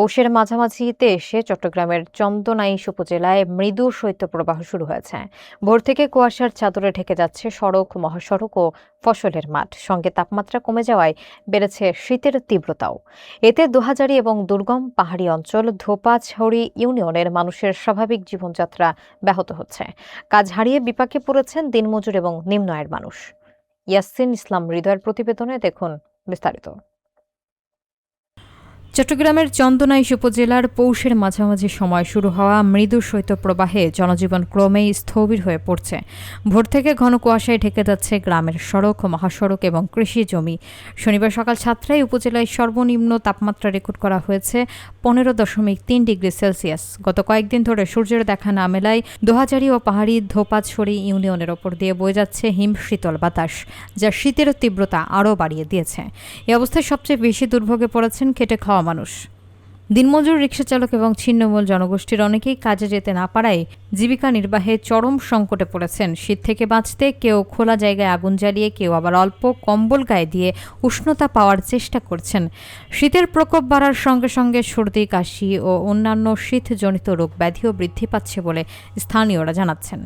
পৌষের মাঝামাঝিতে এসে চট্টগ্রামের চন্দনাইশ উপজেলায় মৃদু শৈত্যপ্রবাহ শুরু হয়েছে। ভোর থেকে কুয়াশার চাদরে ঢেকে যাচ্ছে সড়ক, মহাসড়ক ও ফসলের মাঠ। সঙ্গে তাপমাত্রা কমে যাওয়ায় বেড়েছে শীতের তীব্রতাও। এতে দোহাজারী এবং দুর্গম পাহাড়ি অঞ্চল ধোপাছড়ি ইউনিয়নের মানুষের স্বাভাবিক জীবনযাত্রা ব্যাহত হচ্ছে। কাজ হারিয়ে বিপাকে পড়েছেন দিনমজুর এবং নিম্ন আয়ের মানুষ। ইয়াসিন ইসলাম হৃদয়ের প্রতিবেদনে দেখুন বিস্তারিত। চট্টগ্রামের চন্দনাইশ উপজেলার পৌষের মাঝামাঝি সময় শুরু হওয়া মৃদু শৈত্যপ্রবাহে জনজীবন ক্রমেই স্থবির হয়ে পড়ছে। ভোর থেকে ঘন কুয়াশায় ঢেকে যাচ্ছে গ্রামের সড়ক, মহাসড়ক এবং কৃষি জমি। শনিবার সকাল 7টায় উপজেলায় সর্বনিম্ন তাপমাত্রা রেকর্ড করা হয়েছে 15.3 ডিগ্রি সেলসিয়াস। গত কয়েকদিন ধরে সূর্যের দেখা না মেলায় দোহাজারী ও পাহাড়ি ধোপাছড়ি ইউনিয়নের ওপর দিয়ে বয়ে যাচ্ছে হিমশীতল বাতাস, যা শীতের তীব্রতা আরও বাড়িয়ে দিয়েছে। এই অবস্থায় সবচেয়ে বেশি দুর্ভোগে পড়েছেন খেটে খাওয়া মানুষ। দিনমজুর, রিকশাচালক এবং ছিন্নমূল জনগোষ্ঠীর অনেকেই কাজে যেতে না পারায় জীবিকা নির্বাহে চরম সংকটে পড়েছেন। শীত থেকে বাঁচতে কেউ খোলা জায়গায় আগুন জ্বালিয়ে, কেউ আবার অল্প কম্বল গায়ে দিয়ে উষ্ণতা পাওয়ার চেষ্টা করছেন। শীতের প্রকোপ বাড়ার সঙ্গে সঙ্গে সর্দি, কাশি ও অন্যান্য শীতজনিত রোগ ব্যাধিও বৃদ্ধি পাচ্ছে বলে স্থানীয়রা জানাচ্ছেন।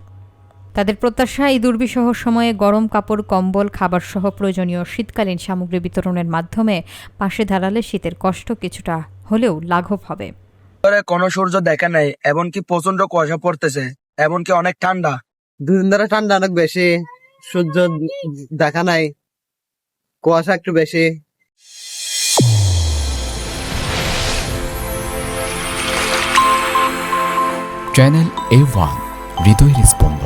তাদের প্রত্যাশা, এই দুর্বিষহ সময়ে গরম কাপড়, কম্বল, খাবারসহ প্রয়োজনীয় শীতকালীন সামগ্রী বিতরণের মাধ্যমে পাশে দাঁড়ালে শীতের কষ্ট কিছুটা হলেও লাঘব হবে। কোনো সূর্য দেখা নাই, এমনকি প্রচন্ড কুয়াশা পড়তেছে, এমনকি অনেক ঠান্ডা। দুদিন ধরে ঠান্ডা অনেক বেশি, সূর্য দেখা নাই, কুয়াশা একটু বেশি। চ্যানেল A1 হৃদয়ের স্পন্দন।